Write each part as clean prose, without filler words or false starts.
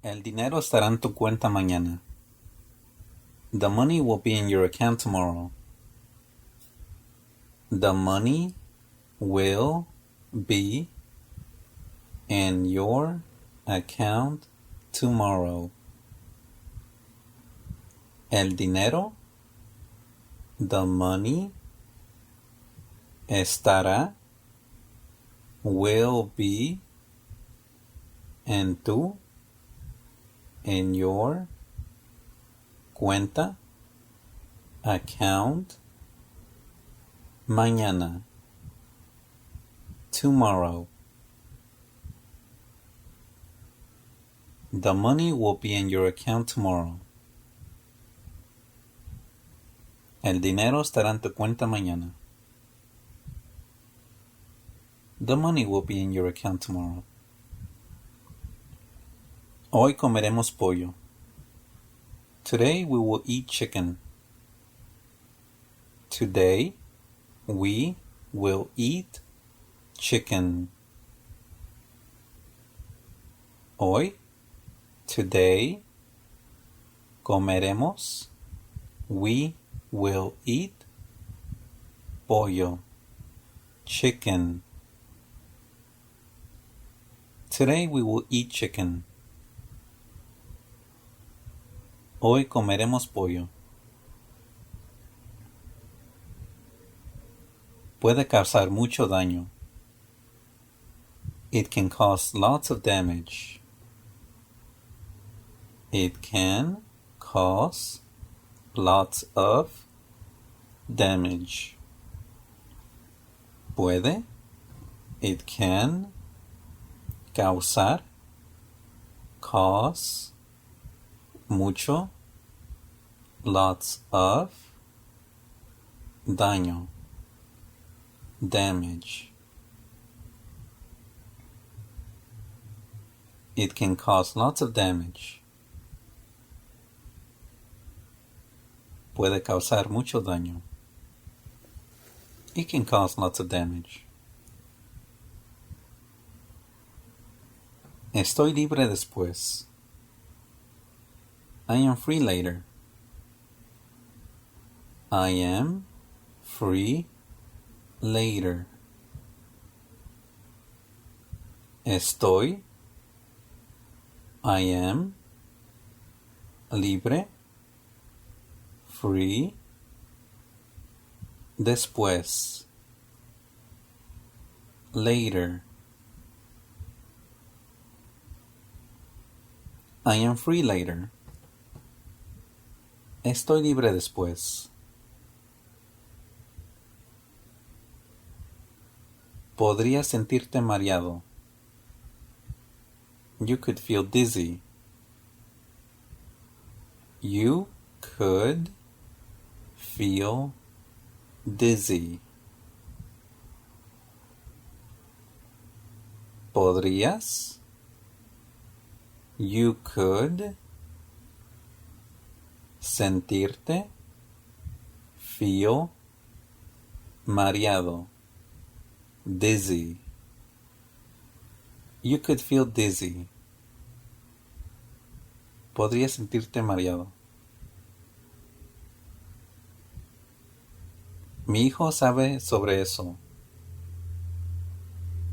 El dinero estará en tu cuenta mañana. The money will be in your account tomorrow. The money will be in your account tomorrow. El dinero, the money, estará, will be, in your cuenta, account, mañana, tomorrow. The money will be in your account tomorrow. El dinero estará en tu cuenta mañana. The money will be in your account tomorrow. Hoy comeremos pollo. Today we will eat chicken. Today we will eat chicken. Hoy, today, comeremos. We will eat pollo, chicken. Today we will eat chicken. Hoy comeremos pollo. Puede causar mucho daño. It can cause lots of damage. It can cause lots of damage. Puede, it can, causar, cause, mucho, lots of, daño, damage. It can cause lots of damage. Puede causar mucho daño. It can cause lots of damage. Estoy libre después. I am free later. I am free later. Estoy, I am, libre, free, después, later. I am free later. Estoy libre después. Podrías sentirte mareado. You could feel dizzy. You could feel dizzy. Podrías. You could sentirte, feel, mareado, dizzy. You could feel dizzy. Podrías sentirte mareado. Mi hijo sabe sobre eso.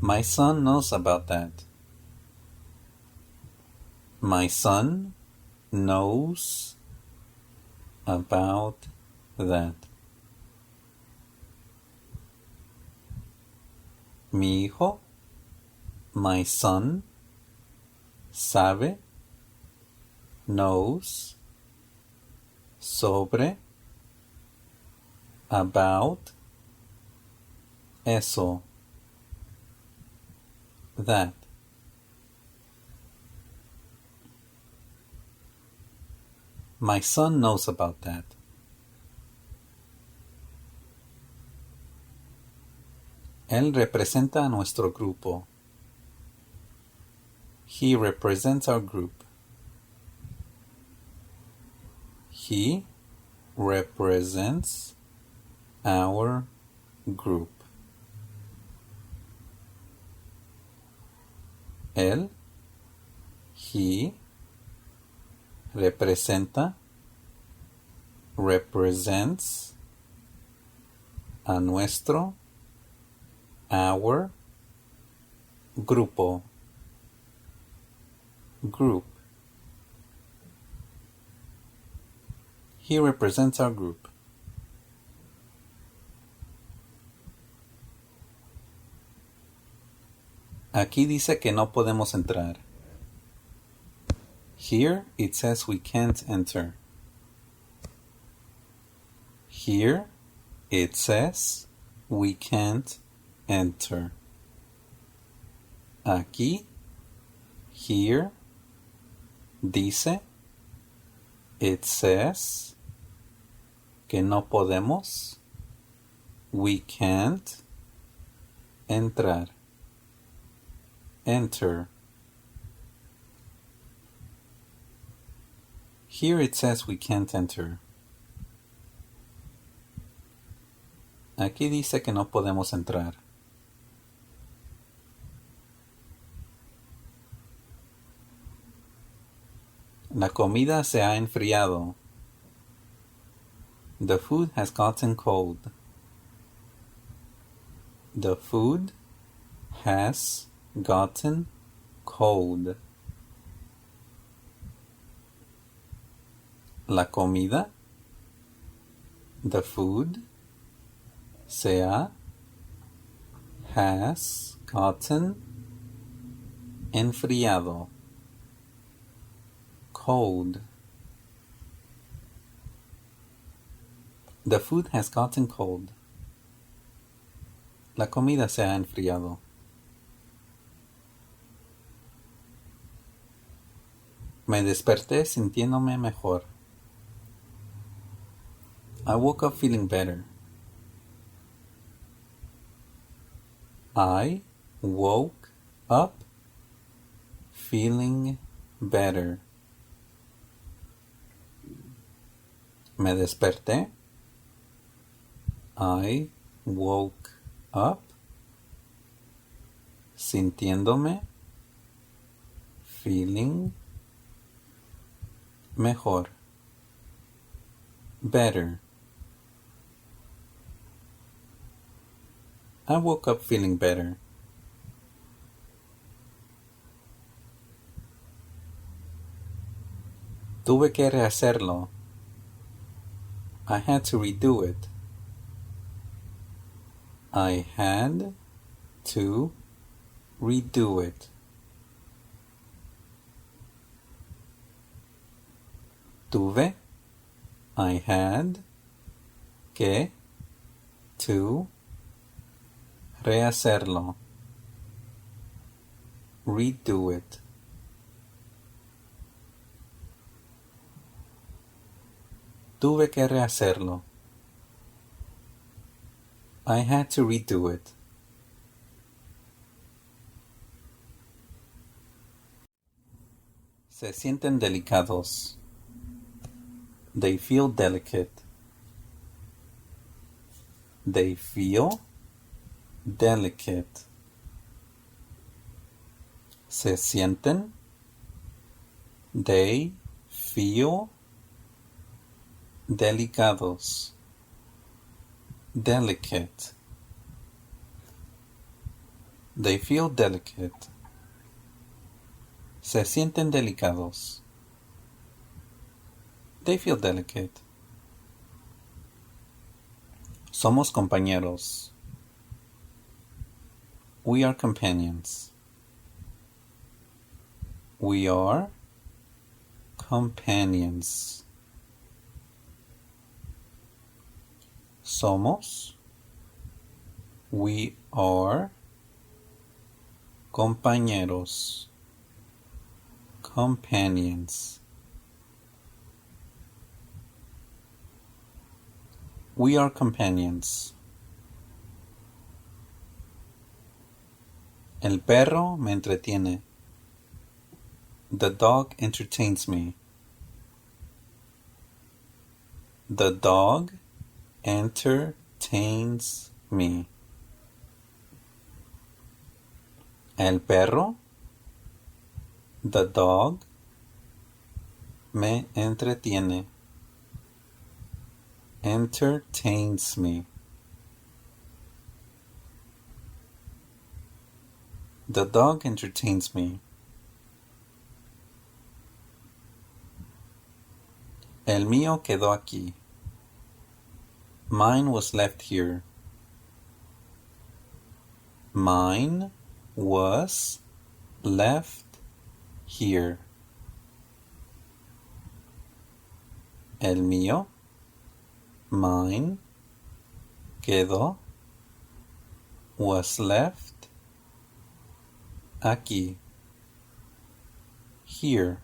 My son knows about that. My son knows about that. Mi hijo, my son, sabe, knows, sobre, about, eso, that. My son knows about that. Él representa a nuestro grupo. He represents our group. He represents our group. Él, he, representa, represents, a nuestro, our, grupo, group. He represents our group. Aquí dice que no podemos entrar. Here it says we can't enter. Here it says we can't enter. Aquí, here, dice, it says, que no podemos, we can't, entrar, enter. Here it says we can't enter. Aquí dice que no podemos entrar. La comida se ha enfriado. The food has gotten cold. The food has gotten cold. La comida, the food, se ha, has gotten, enfriado, cold. The food has gotten cold. La comida se ha enfriado. Me desperté sintiéndome mejor. I woke up feeling better. I woke up feeling better. Me desperté. I woke up sintiéndome feeling mejor. Better. I woke up feeling better. Tuve que rehacerlo. I had to redo it. I had to redo it. Tuve, I had, que, to, rehacerlo. Redo it. Tuve que rehacerlo. I had to redo it. Se sienten delicados. They feel delicate. They feel delicate. Se sienten. They feel delicados. Delicate. They feel delicate. Se sienten delicados. They feel delicate. Somos compañeros. We are companions. We are companions. Somos. We are compañeros. Companions. We are companions. El perro me entretiene. The dog entertains me. The dog entertains me. El perro, the dog, Me entretiene. Entertains me. The dog entertains me. El mío quedó aquí. Mine was left here. Mine was left here. El mío, mine, quedó, was left, aquí, here.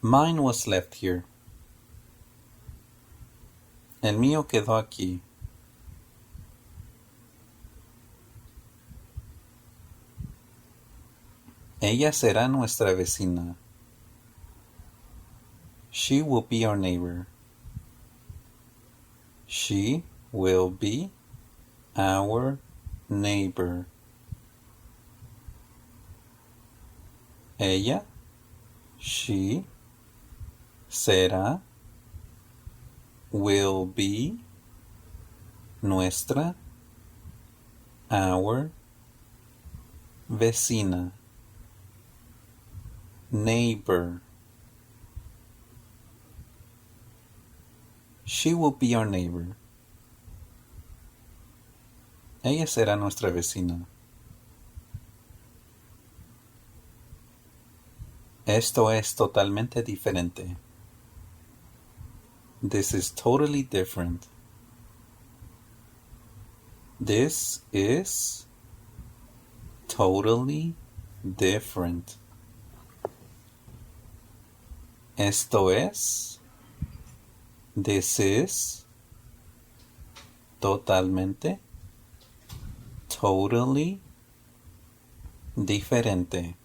Mine was left here. El mío quedó aquí. Ella será nuestra vecina. She will be our neighbor. She will be our neighbor. Ella, she, será, will be, nuestra, our, vecina, neighbor. She will be our neighbor. Ella será nuestra vecina. Esto es totalmente diferente. This is totally different. This is totally different. Esto es, this is, totalmente, totally, diferente,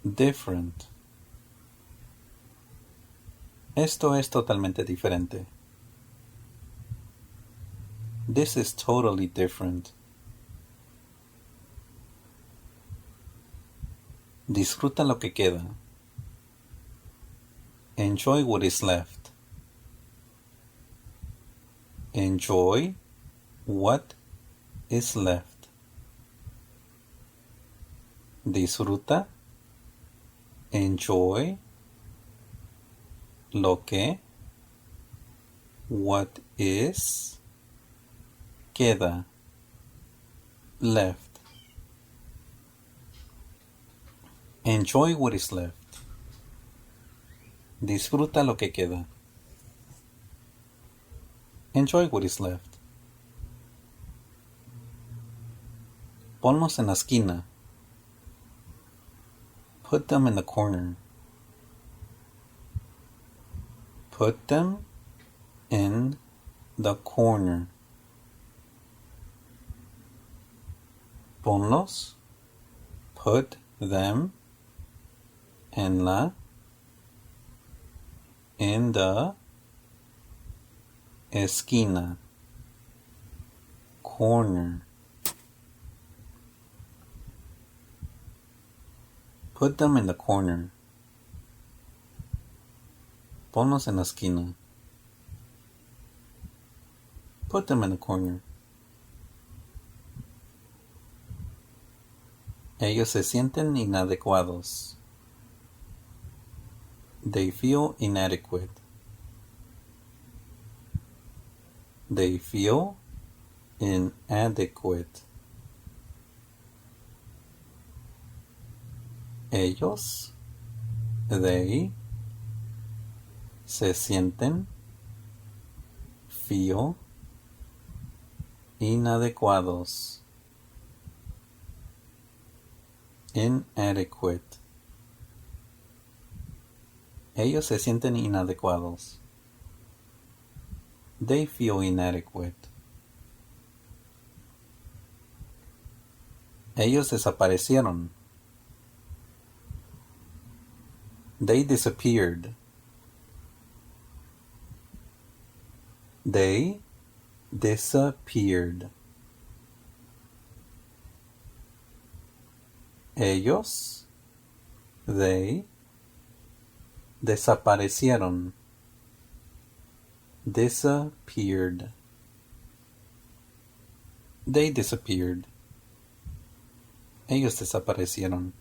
different. Esto es totalmente diferente. This is totally different. Disfruta lo que queda. Enjoy what is left. Enjoy what is left. Disfruta. Enjoy lo que, what is, queda, left. Enjoy what is left. Disfruta lo que queda. Enjoy what is left. Ponlos en la esquina. Put them in the corner. Put them in the corner. Ponlos. Put them en la, in the, esquina, corner. Put them in the corner. Ponlos en la esquina. Put them in the corner. Ellos se sienten inadecuados. They feel inadequate. They feel inadequate. Ellos, they, se sienten, feel, inadecuados. Inadequate. Ellos se sienten inadecuados. They feel inadequate. Ellos desaparecieron. They disappeared. They disappeared. Ellos They desaparecieron. Disappeared. They disappeared. Ellos desaparecieron.